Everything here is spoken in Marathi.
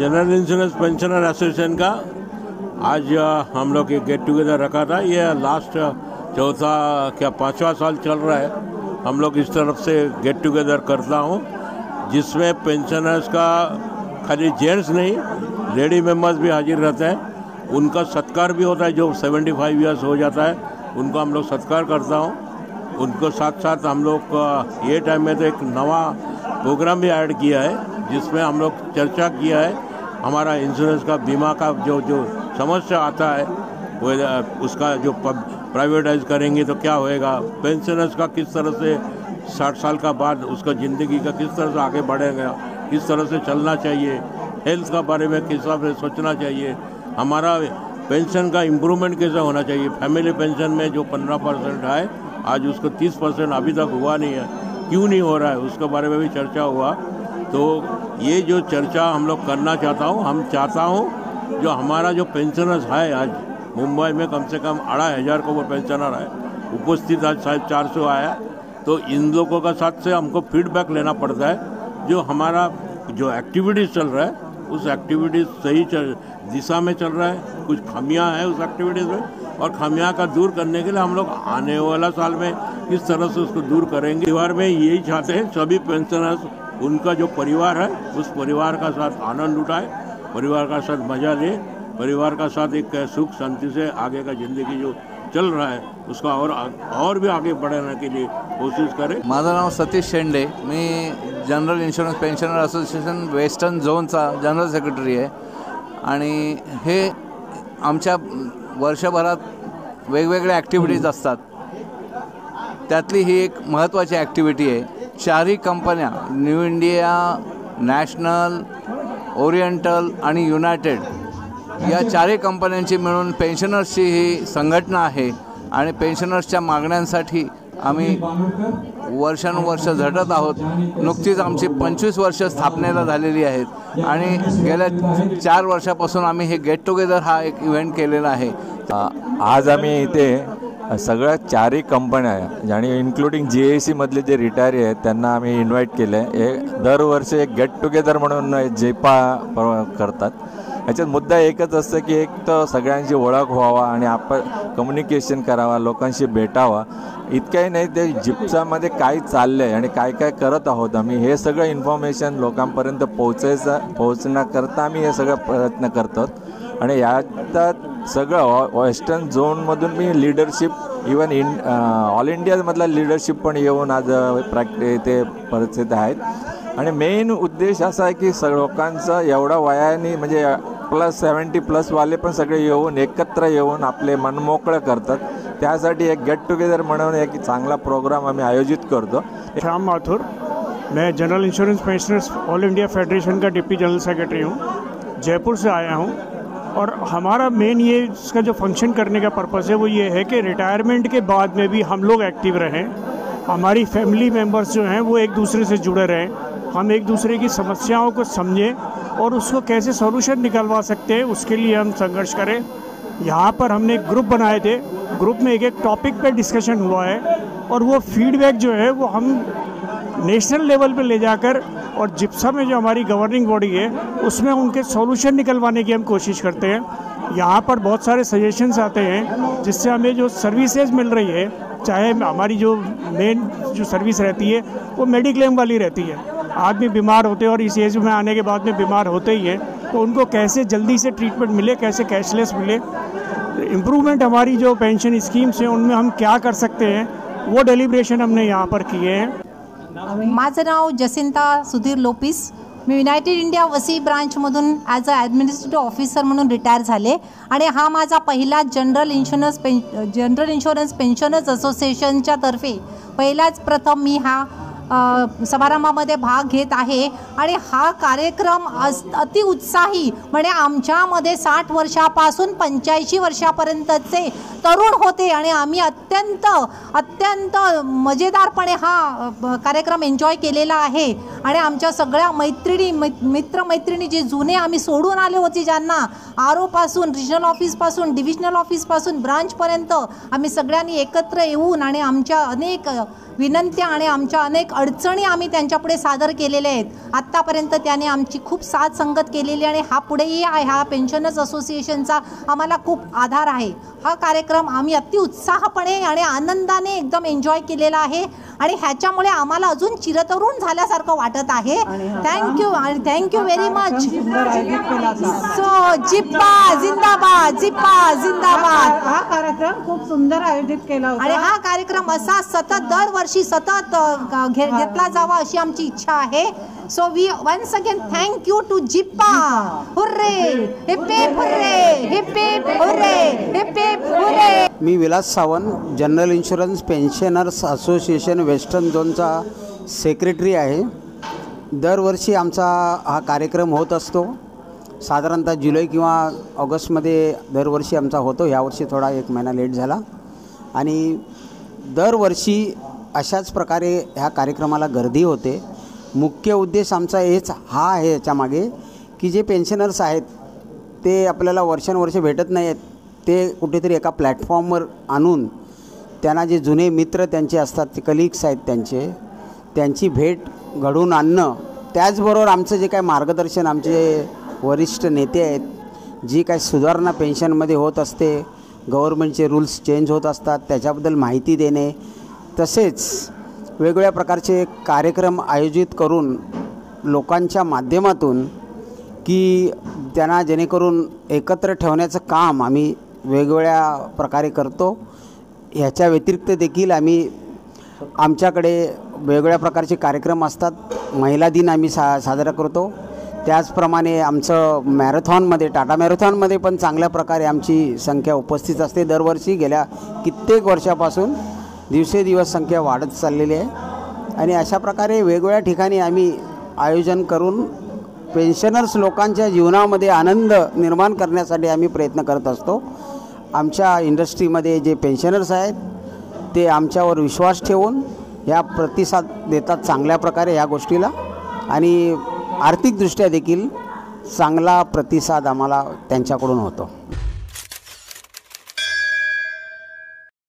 जनरल इंश्योरेंस पेंशनर एसोसिएशन का आज हम लोग एक गेट टुगेदर रखा था। ये लास्ट चौथा क्या 5वां साल चल रहा है। हम लोग इस तरफ से गेट टुगेदर करता हूँ, जिसमें पेंशनर्स का खाली जेंट्स नहीं, लेडी मेंबर्स भी हाजिर रहते हैं। उनका सत्कार भी होता है। जो 75 ईयर्स हो जाता है उनको हम लोग सत्कार करता हूँ। उनको साथ साथ हम लोग ये टाइम में तो एक नवा प्रोग्राम भी ऐड किया है, जिसमें हम लोग चर्चा किया है हमारा इंश्योरेंस का बीमा का जो समस्या आता है वो उसका जो प्राइवेटाइज करेंगे तो क्या होएगा, पेंशनर्स का किस तरह से 60 साल का बाद उसका ज़िंदगी का किस तरह से आगे बढ़ेगा, किस तरह से चलना चाहिए, हेल्थ का बारे में किस हिसाब से सोचना चाहिए, हमारा पेंशन का इम्प्रूवमेंट कैसा होना चाहिए। फैमिली पेंशन में जो 15% है आज उसको 30% अभी तक हुआ नहीं है, क्यों नहीं हो रहा है, उसके बारे में भी चर्चा हुआ। तो ये जो चर्चा हम लोग करना चाहता हूँ, हम चाहता हूँ जो हमारा जो पेंशनर्स है आज मुंबई में कम से कम 2500 को वो पेंशनर है, उपस्थित आज 450 आया। तो इन लोगों का साथ से हमको फीडबैक लेना पड़ता है। जो हमारा जो एक्टिविटीज़ चल रहा है उस एक्टिविटीज़ सही दिशा में चल रहा है, कुछ खामियां हैं उस एक्टिविटीज़ में, और खामियां का दूर करने के लिए हम लोग आने वाला साल में किस तरह से उसको दूर करेंगे। परिवार में यही चाहते हैं सभी पेंशनर्स, उनका जो परिवार है उस परिवार का साथ आनंद उठाए, परिवार का साथ मजा ले, परिवार का साथ एक सुख शांति से आगे का ज़िंदगी जो चल रहा है उसका और भी आगे बढ़ाने के लिए कोशिश करें। माझं नाव सतीश शेंडे, मी general insurance pensioner association western झोनचा जनरल सेक्रेटरी आहे। आणि हे आमच्या वर्षभरात वेगवेगळ्या ॲक्टिव्हिटीज असतात, त्यातली ही एक महत्त्वाची ॲक्टिव्हिटी आहे। चारही कंपन्या न्यू इंडिया, नॅशनल, ओरिएंटल आणि युनायटेड या चारही कंपन्यांची मिळून पेन्शनर्सची ही संघटना आहे आणि पेन्शनर्सच्या मागण्यांसाठी आम्ही वर्षानुवर्ष झटत आहोत। नुकतीच आमची 25 वर्ष स्थापनेला झालेली आहेत आणि गेल्या 4 वर्षापासून आम्ही हे गेट टुगेदर हा एक इव्हेंट केलेला आहे। आज आम्ही इथे सगळ्या चारही कंपन्या आणि इन्क्लुडिंग GAC मधले जे रिटायरी आहेत त्यांना आम्ही इन्व्हाइट केलं आहे। दरवर्षी एक गेट टुगेदर म्हणून जेपा करतात। याच्यात मुद्दा एकच असतं की एक तर सगळ्यांची ओळख व्हावा आणि आपण कम्युनिकेशन करावा, लोकांशी भेटावा। इतकंही नाही, ते जिप्सामध्ये काय चाललं आहे आणि काय काय करत आहोत आम्ही हे सगळं इन्फॉर्मेशन लोकांपर्यंत पोहोचण्याकरता आम्ही हे सगळं प्रयत्न करतो। आणि यात सगळं वेस्टर्न झोनमधून मी लीडरशिप इवन ऑल इंडियामधला लीडरशिप पण येऊन आज ते परिस्थिती आहेत। आणि मेन उद्देश असा आहे की लोकांचं एवढा वयाने म्हणजे +70+ वाले पण सगळे येऊन एकत्र येऊन आपले मन मोकळं करतात। त्यासाठी एक गेट टुगेदर म्हणून एक चांगला प्रोग्राम आम्ही आयोजित करतो। श्याम माथुर, मैं general insurance pensioners all India federation का डिप्टी जनरल सेक्रेटरी हूँ, जयपुर से आया हूँ। और हमारा मेन ये इसका जो फंक्शन करने का पर्पस है वो ये है कि रिटायरमेंट के बाद में भी हम लोग एक्टिव रहें, हमारी फैमिली मेम्बर्स जो हैं वो एक दूसरे से जुड़े रहें, हम एक दूसरे की समस्याओं को समझें और उसको कैसे सॉल्यूशन निकलवा सकते हैं उसके लिए हम संघर्ष करें। यहाँ पर हमने एक ग्रुप बनाए थे, ग्रुप में एक टॉपिक पे डिस्कशन हुआ है और वो फीडबैक जो है वो हम नेशनल लेवल पे ले जाकर और जिप्सा में जो हमारी गवर्निंग बॉडी है उसमें उनके सॉल्यूशन निकलवाने की हम कोशिश करते हैं। यहाँ पर बहुत सारे सजेशंस आते हैं जिससे हमें जो सर्विसेज मिल रही है, चाहे हमारी जो मेन जो सर्विस रहती है वो मेडिक्लेम वाली रहती है। आदमी बीमार होते हैं और इस एज में आने के बाद में बीमार होते ही है, तो उनको कैसे जल्दी से ट्रीटमेंट मिले, कैसे कैशलेस मिले, इम्प्रूवमेंट हमारी जो पेंशन स्कीम्स हैं उनमें हम क्या कर सकते हैं, वो डेलिब्रेशन हमने यहाँ पर किए हैं। माझं नाव जसिंता सुधीर लोपिस, मी युनायटेड इंडिया वसी ब्रांचमधून ॲज अ ॲडमिनिस्ट्रेटिव्ह ऑफिसर म्हणून रिटायर झाले आणि हा माझा पहिला जनरल इन्शुरन्स पेन्शनर्स असोसिएशनच्या तर्फे पहिलाच प्रथम मी हा समारंभामध्ये भाग घेत आहे। आणि हा कार्यक्रम अति उत्साही म्हणजे आमच्यामध्ये 60 वर्षापासून 85 वर्षापर्यंतचे तरुण होते आणि आम्ही अत्यंत अत्यंत मजेदारपणे हा कार्यक्रम एन्जॉय केलेला आहे. आणि आमच्या सगळ्या मित्रमैत्रिणी जे जुने आम्ही सोडून आले होते, ज्यांना आरओपासून रिजनल ऑफिसपासून डिव्हिजनल ऑफिसपासून ब्रांचपर्यंत आम्ही सगळ्यांनी एकत्र येऊन आणि आमच्या अनेक विनंत्या आणि आमच्या अनेक अडचणी आम्ही त्यांच्यापुढे सादर केलेल्या आहेत. आत्तापर्यंत त्याने आमची खूप साथ संगत केलेली आणि हा पुढेही आहे. हा पेन्शनर्स असोसिएशनचा आम्हाला खूप आधार आहे. हा कार्यक्रम आम्ही अति उत्साहपणे आणि आनंदाने एकदम एन्जॉय केलेला आहे आणि ह्याच्यामुळे आम्हाला अजून चिरतरुण झाल्यासारखं वाटत आहे. थँक्यू आणि थँक्यू व्हेरी मच. सो जिप्पा जिंदाबाद, जिप्पा जिंदाबाद. हा कार्यक्रम खूप सुंदर आयोजित केला होता आणि हा कार्यक्रम असा सतत दरवर्षी सतत घेतला जावा अशी आमची इच्छा आहे. So we once again thank you to GIPSA. Hurray, hip hip hurray, hip hip hurray, hip hip hurray. मी Vilas Sawant, general insurance pensioners association western झोनचा सेक्रेटरी आहे. दरवर्षी आमचा हा कार्यक्रम होत असतो. साधारणतः जुलै किंवा ऑगस्टमध्ये दरवर्षी आमचा होतो. यावर्षी थोडा 1 महिना लेट झाला आणि दरवर्षी अशाच प्रकारे ह्या कार्यक्रमाला गर्दी होते. मुख्य उद्देश आमचा हा आहे याच्यामागे की जे पेन्शनर्स आहेत ते आपल्याला वर्षानुवर्षे भेटत नाही आहेत, ते कुठेतरी एका प्लॅटफॉर्मवर आणून त्यांना जे जुने मित्र त्यांचे असतात, ते कलिग्स आहेत त्यांची भेट घडवून आणणं. त्याचबरोबर आमचं जे काय मार्गदर्शन, आमचे वरिष्ठ नेते आहेत, जी काय सुधारणा पेन्शनमध्ये होत असते, गव्हर्मेंटचे रूल्स चेंज होत असतात त्याच्याबद्दल माहिती देणे, तसेच वेगवेगळ्या प्रकारचे कार्यक्रम आयोजित करून लोकांच्या माध्यमातून की त्यांना जेणेकरून एकत्र ठेवण्याचं काम आम्ही वेगवेगळ्या प्रकारे करतो. ह्याच्या व्यतिरिक्त देखील आम्ही आमच्याकडे वेगवेगळ्या प्रकारचे कार्यक्रम असतात. महिला दिन आम्ही साजरा करतो. त्याचप्रमाणे आमचं मॅरेथॉनमध्ये, टाटा मॅरेथॉनमध्ये पण चांगल्या प्रकारे आमची संख्या उपस्थित असते दरवर्षी. गेल्या कित्येक वर्षापासून दिवसेदिवस संख्या वाढत चाललेली आहे आणि अशा प्रकारे वेगवेगळ्या ठिकाणी आम्ही आयोजन करून पेन्शनर्स लोकांच्या जीवनामध्ये आनंद निर्माण करण्यासाठी आम्ही प्रयत्न करत असतो. आमच्या इंडस्ट्रीमध्ये जे पेन्शनर्स आहेत ते आमच्यावर विश्वास ठेवून ह्या प्रतिसाद देतात चांगल्या प्रकारे ह्या गोष्टीला आणि आर्थिकदृष्ट्या देखील चांगला प्रतिसाद आम्हाला त्यांच्याकडून होतो.